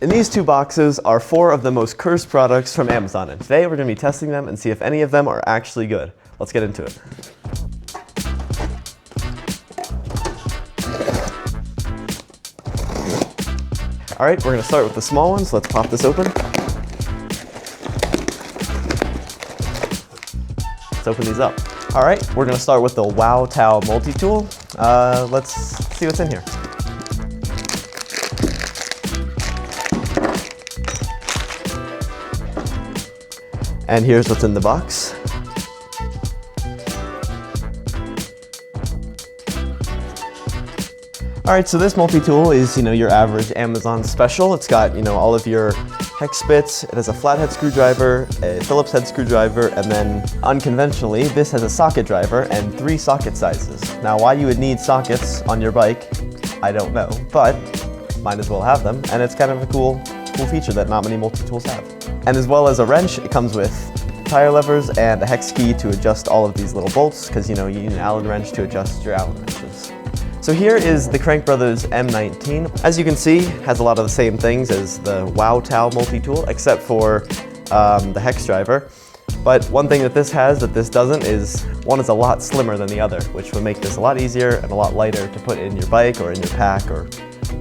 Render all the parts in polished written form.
In these two boxes are 4 of the most cursed products from Amazon, and today we're going to be testing them and see if any of them are actually good. Let's get into it. All right, we're going to start with the small ones. Let's pop this open. Let's open these up. All right, we're going to start with the Wow Towel multi-tool. Let's see what's in here. And here's what's in the box. All right, so this multi-tool is, your average Amazon special. It's got, all of your hex bits. It has a flathead screwdriver, a Phillips head screwdriver, and then unconventionally, this has a socket driver and 3 socket sizes. Now, why you would need sockets on your bike, I don't know, but might as well have them. And it's kind of a cool feature that not many multi-tools have. And as well as a wrench, it comes with tire levers and a hex key to adjust all of these little bolts, because you need an Allen wrench to adjust your Allen wrenches. So here is the Crank Brothers M19. As you can see, has a lot of the same things as the Wow Towel multi-tool, except for the hex driver. But one thing that this has that this doesn't is, one is a lot slimmer than the other, which would make this a lot easier and a lot lighter to put in your bike or in your pack or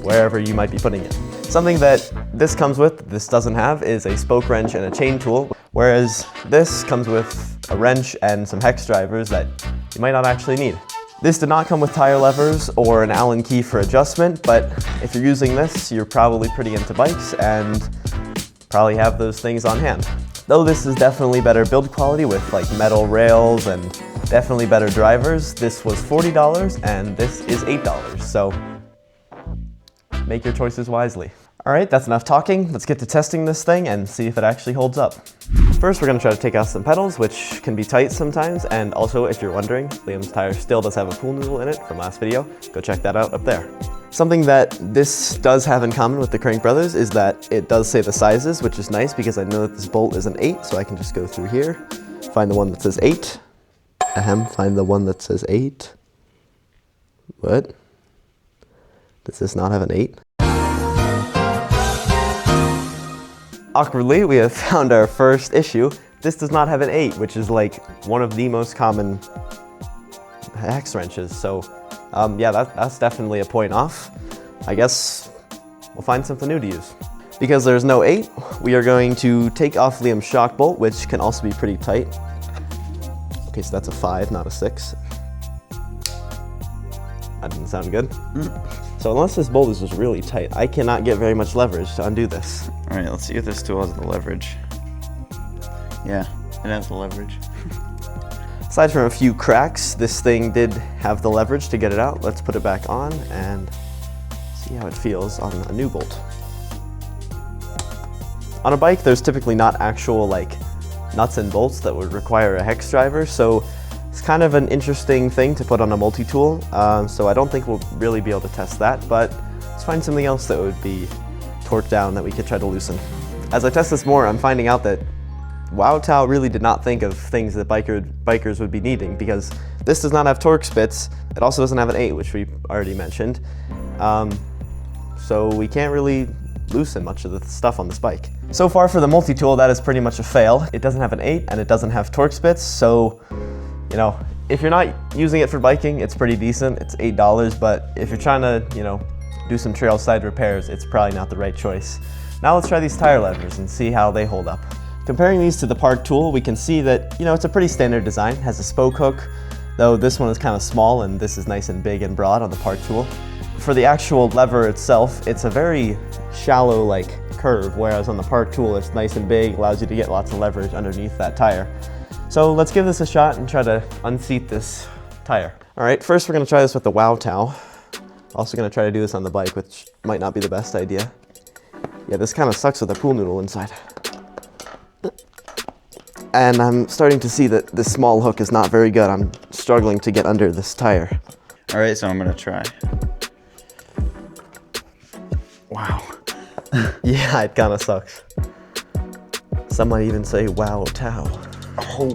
wherever you might be putting it. Something that this comes with, this doesn't have, is a spoke wrench and a chain tool, whereas this comes with a wrench and some hex drivers that you might not actually need. This did not come with tire levers or an Allen key for adjustment, but if you're using this, you're probably pretty into bikes and probably have those things on hand. Though this is definitely better build quality with like metal rails and definitely better drivers, this was $40 and this is $8, so make your choices wisely. All right, that's enough talking. Let's get to testing this thing and see if it actually holds up. First, we're gonna try to take out some pedals, which can be tight sometimes. And also, if you're wondering, Liam's tire still does have a pool noodle in it from last video. Go check that out up there. Something that this does have in common with the Crank Brothers is that it does say the sizes, which is nice because I know that this bolt is an 8, so I can just go through here, find the one that says 8. Find the one that says 8. What? Does this not have an 8? Awkwardly, we have found our first issue. This does not have an 8, which is like one of the most common hex wrenches. So yeah, that's definitely a point off. I guess we'll find something new to use. Because there's no 8, we are going to take off Liam's shock bolt, which can also be pretty tight. Okay, so that's a 5, not a 6. That didn't sound good. So unless this bolt is just really tight, I cannot get very much leverage to undo this. All right, let's see if this tool has the leverage. Yeah, it has the leverage. Aside from a few cracks, this thing did have the leverage to get it out. Let's put it back on and see how it feels on a new bolt. On a bike, there's typically not actual nuts and bolts that would require a hex driver, so it's kind of an interesting thing to put on a multi-tool, so I don't think we'll really be able to test that, but let's find something else that would be torqued down that we could try to loosen. As I test this more, I'm finding out that Wow Towel really did not think of things that bikers would be needing, because this does not have torque spits. It also doesn't have an 8, which we already mentioned, so we can't really loosen much of the stuff on this bike. So far for the multi-tool, that is pretty much a fail. It doesn't have an 8 and it doesn't have torque spits, so if you're not using it for biking, it's pretty decent. It's $8, but if you're trying to, do some trail side repairs, it's probably not the right choice. Now let's try these tire levers and see how they hold up. Comparing these to the Park tool, we can see that, it's a pretty standard design. It has a spoke hook, though this one is kind of small and this is nice and big and broad on the Park tool. For the actual lever itself, it's a very shallow curve, whereas on the Park tool, it's nice and big, allows you to get lots of leverage underneath that tire. So let's give this a shot and try to unseat this tire. All right, first we're gonna try this with the Wow Towel. Also gonna try to do this on the bike, which might not be the best idea. Yeah, this kind of sucks with a pool noodle inside. And I'm starting to see that this small hook is not very good. I'm struggling to get under this tire. All right, so I'm gonna try. Wow. Yeah, it kind of sucks. Some might even say Wow Towel. Oh.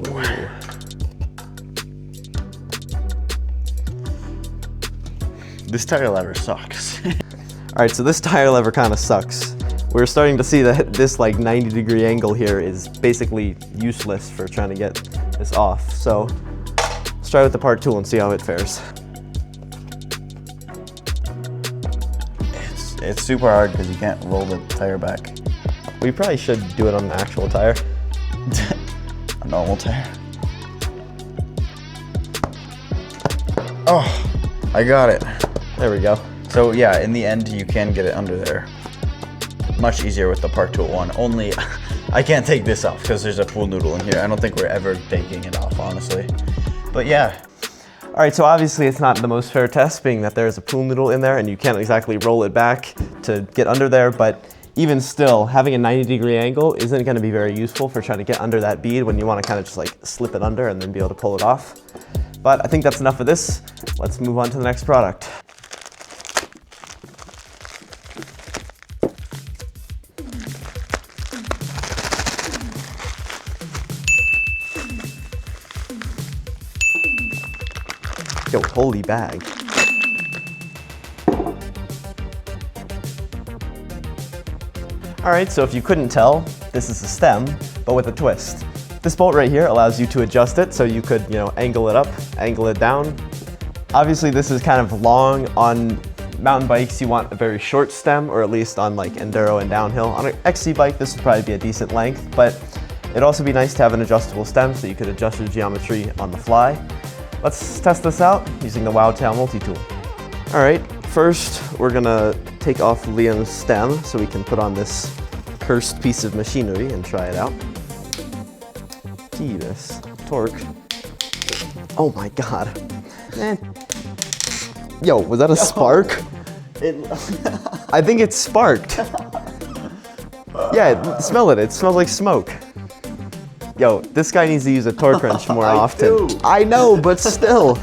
This tire lever sucks. All right, so this tire lever kind of sucks. we're starting to see that this like 90-degree angle here is basically useless for trying to get this off. So let's try with the part tool and see how it fares. It's super hard because you can't roll the tire back. We probably should do it on an actual tire. A normal tire. Oh, I got it. There we go. So yeah, in the end, you can get it under there. Much easier with the part tool one. Only, I can't take this off because there's a pool noodle in here. I don't think we're ever taking it off, honestly. But yeah. All right, so obviously it's not the most fair test, being that there's a pool noodle in there and you can't exactly roll it back to get under there, but even still, having a 90-degree angle isn't gonna be very useful for trying to get under that bead when you wanna kind of just like slip it under and then be able to pull it off. But I think that's enough of this. Let's move on to the next product. Yo, holy bag. All right, so if you couldn't tell, this is a stem, but with a twist. This bolt right here allows you to adjust it, so you could, angle it up, angle it down. Obviously, this is kind of long. On mountain bikes, you want a very short stem, or at least on like enduro and downhill. On an XC bike, this would probably be a decent length, but it'd also be nice to have an adjustable stem so you could adjust your geometry on the fly. Let's test this out using the WowTail multi-tool. All right, first we're gonna take off Liam's stem so we can put on this cursed piece of machinery and try it out. This torque. Oh my God. Man. Yo, was that a spark? I think it sparked. Yeah, smell it. It smells like smoke. Yo, this guy needs to use a torque wrench more often. I know, but still.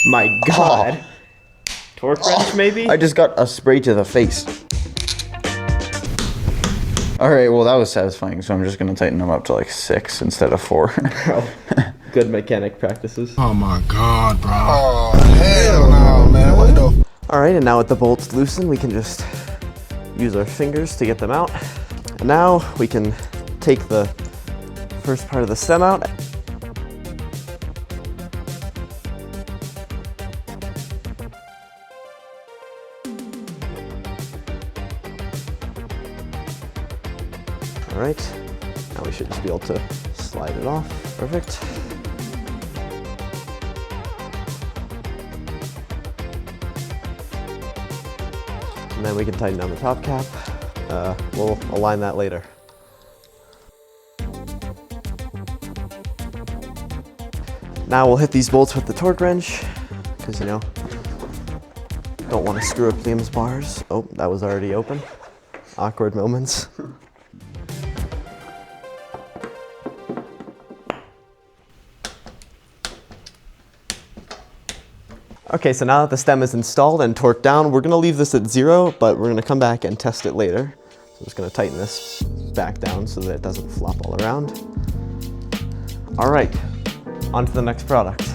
My God. Torque wrench, maybe? I just got a spray to the face. All right, well, that was satisfying, so I'm just gonna tighten them up to like 6 instead of 4. Good mechanic practices. Oh my God, bro. Oh, hell no, man. What the? All right, and now with the bolts loosened, we can just use our fingers to get them out. And now we can take the first part of the stem out. All right, now we should just be able to slide it off. Perfect. And then we can tighten down the top cap. We'll align that later. Now we'll hit these bolts with the torque wrench, because don't want to screw up Liam's bars. Oh, that was already open. Awkward moments. Okay, so now that the stem is installed and torqued down, we're gonna leave this at 0, but we're gonna come back and test it later. So I'm just gonna tighten this back down so that it doesn't flop all around. All right, on to the next product.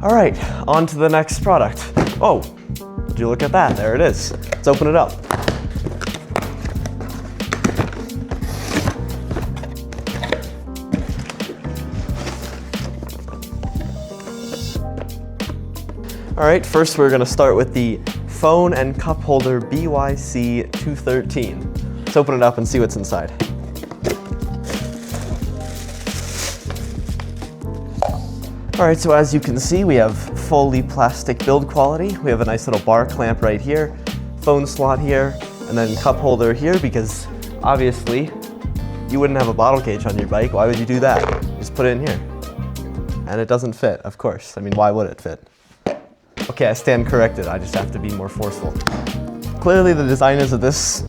All right, on to the next product. Oh, did you look at that? There it is. Let's open it up. All right, first we're gonna start with the phone and cup holder BYC 213. Let's open it up and see what's inside. All right, so as you can see, we have fully plastic build quality. We have a nice little bar clamp right here, phone slot here, and then cup holder here, because obviously you wouldn't have a bottle cage on your bike. Why would you do that? Just put it in here. And it doesn't fit, of course. I mean, why would it fit? Okay, I stand corrected. I just have to be more forceful. Clearly the designers of this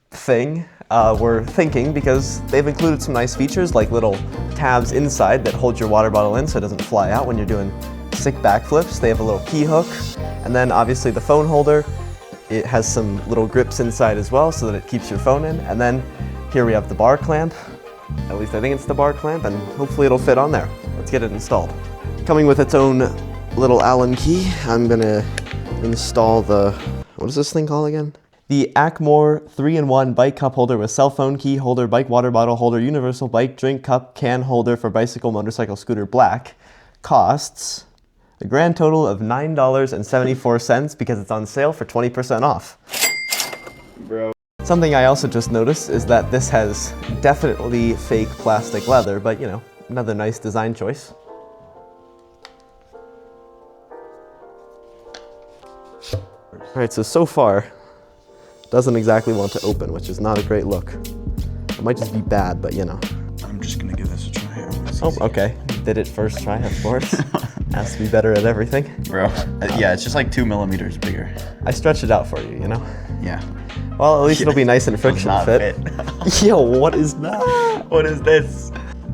thing were thinking, because they've included some nice features like little tabs inside that hold your water bottle in so it doesn't fly out when you're doing sick backflips. They have a little key hook, and then obviously the phone holder. It has some little grips inside as well so that it keeps your phone in. And then here we have the bar clamp. At least I think it's the bar clamp, and hopefully it'll fit on there. Let's get it installed. Coming with its own little Allen key, I'm gonna install the, what is this thing called again? The Acmore 3-in-1 bike cup holder with cell phone, key holder, bike water bottle holder, universal bike drink cup, can holder for bicycle, motorcycle, scooter, black costs a grand total of $9.74 because it's on sale for 20% off. Bro. Something I also just noticed is that this has definitely fake plastic leather, but you know, another nice design choice. Alright, so far, doesn't exactly want to open, which is not a great look. It might just be bad, but you know. I'm just gonna give this a try. Oh, okay. Did it first try, of course. Has to be better at everything. Bro, yeah, it's just like 2 millimeters bigger. I stretched it out for you, you know? Yeah. Well, at least it'll be nice and friction fit. Yo, what is that? What is this?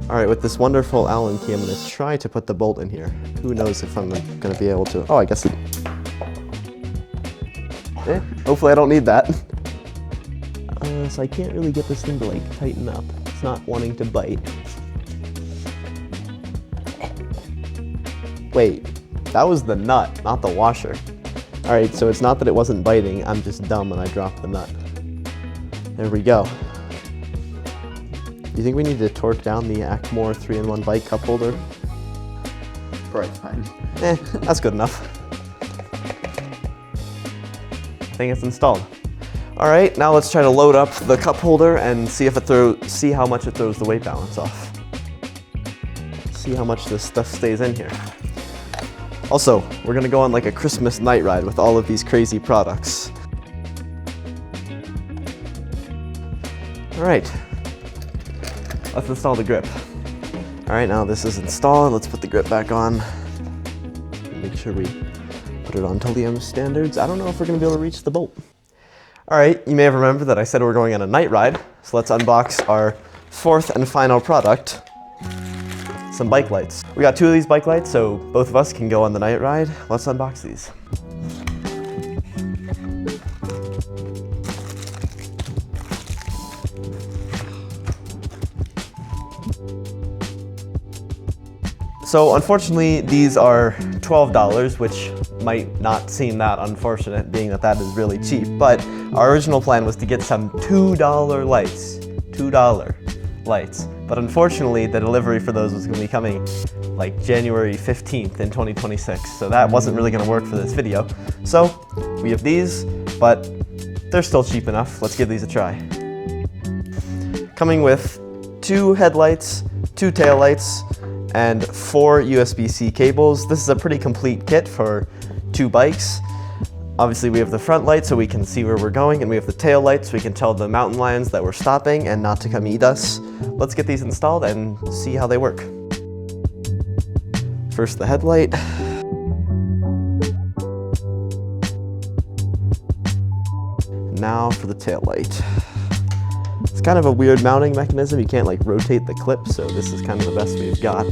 Alright, with this wonderful Allen key, I'm gonna try to put the bolt in here. Who knows if I'm gonna be able to. Oh, I guess it. Hopefully I don't need that. So I can't really get this thing to like tighten up. It's not wanting to bite. Wait, that was the nut, not the washer. All right, so it's not that it wasn't biting, I'm just dumb and I dropped the nut. There we go. Do you think we need to torque down the Acmore 3-in-1 bike cup holder? Probably fine. That's good enough. I think it's installed. All right, now let's try to load up the cup holder and see if see how much it throws the weight balance off. See how much this stuff stays in here. Also, we're gonna go on like a Christmas night ride with all of these crazy products. All right, let's install the grip. All right, now this is installed. Let's put the grip back on. Make sure we put it on to Liam's standards. I don't know if we're gonna be able to reach the bolt. All right, you may have remembered that I said we're going on a night ride. So let's unbox our fourth and final product, some bike lights. We got 2 of these bike lights, so both of us can go on the night ride. Let's unbox these. So unfortunately, these are $12, which might not seem that unfortunate, being that that is really cheap, but our original plan was to get some $2 lights. $2 lights. But unfortunately, the delivery for those was going to be coming like January 15th in 2026, so that wasn't really going to work for this video. So we have these, but they're still cheap enough. Let's give these a try. Coming with 2 headlights, 2 taillights, and 4 USB-C cables. This is a pretty complete kit for 2 bikes. Obviously we have the front light so we can see where we're going, and we have the tail light so we can tell the mountain lions that we're stopping and not to come eat us. Let's get these installed and see how they work. First the headlight. Now for the tail light. It's kind of a weird mounting mechanism. You can't like rotate the clip, so this is kind of the best we've got.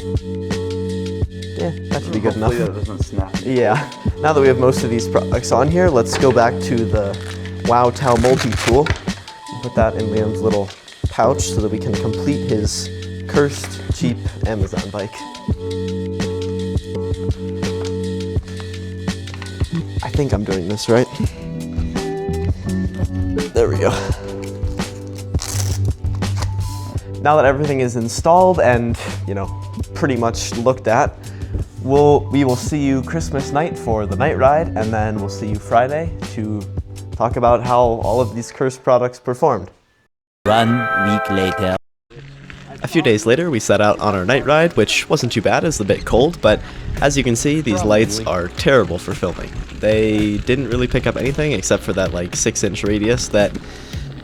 Yeah, that should be good enough. That doesn't snap. Yeah. Now that we have most of these products on here, let's go back to the Wow Tao multi-tool. Put that in Liam's little pouch so that we can complete his cursed cheap Amazon bike. I think I'm doing this right. There we go. Now that everything is installed and, you know, pretty much looked at, we will see you Christmas night for the night ride, and then we'll see you Friday to talk about how all of these cursed products performed. 1 week later. A few days later, we set out on our night ride, which wasn't too bad. It was a bit cold, but as you can see, these lights are terrible for filming. They didn't really pick up anything except for that like 6-inch radius that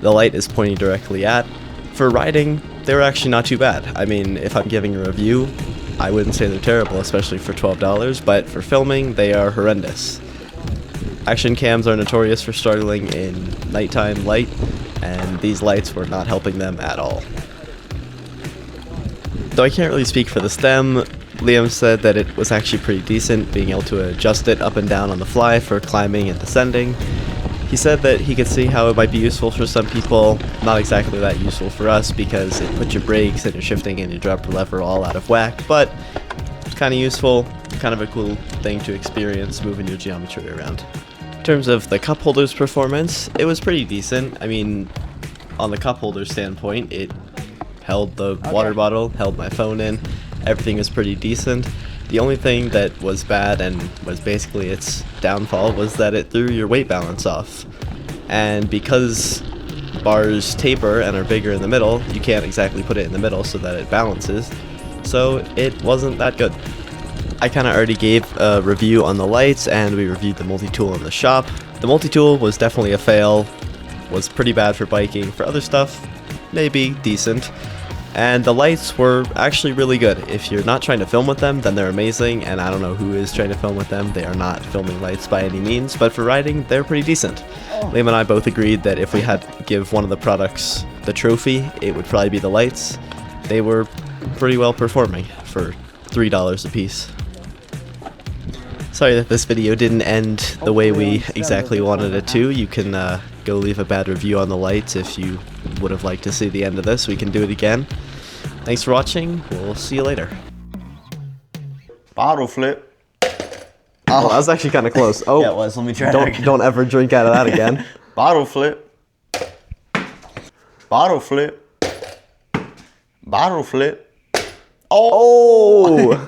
the light is pointing directly at. For riding, they were actually not too bad. I mean, if I'm giving a review, I wouldn't say they're terrible, especially for $12, but for filming, they are horrendous. Action cams are notorious for struggling in nighttime light, and these lights were not helping them at all. Though I can't really speak for the stem, Liam said that it was actually pretty decent, being able to adjust it up and down on the fly for climbing and descending. He said that he could see how it might be useful for some people, not exactly that useful for us because it puts your brakes and your shifting and your dropper lever all out of whack, but it's kind of useful, kind of a cool thing to experience moving your geometry around. terms of the cup holder's performance, it was pretty decent. I mean, on the cup holder standpoint, it held the water bottle, held my phone in, everything was pretty decent. The only thing that was bad and was basically its downfall was that it threw your weight balance off. And because bars taper and are bigger in the middle, you can't exactly put it in the middle so that it balances. So it wasn't that good. I kind of already gave a review on the lights, and we reviewed the multi-tool in the shop. The multi-tool was definitely a fail, was pretty bad for biking. For other stuff, maybe decent. And the lights were actually really good. If you're not trying to film with them, then they're amazing, and I don't know who is trying to film with them. They are not filming lights by any means, but for riding, they're pretty decent. Liam and I both agreed that if we had to give one of the products the trophy, it would probably be the lights. They were pretty well performing for $3 a piece. Sorry that this video didn't end the way we exactly wanted it to. You can go leave a bad review on the lights if you would have liked to see the end of this. We can do it again. Thanks for watching. We'll see you later. Bottle flip. Oh, that was actually kind of close. Oh, Yeah, it was. Let me try that again. don't ever drink out of that again. Bottle flip. Bottle flip. Bottle flip. Oh!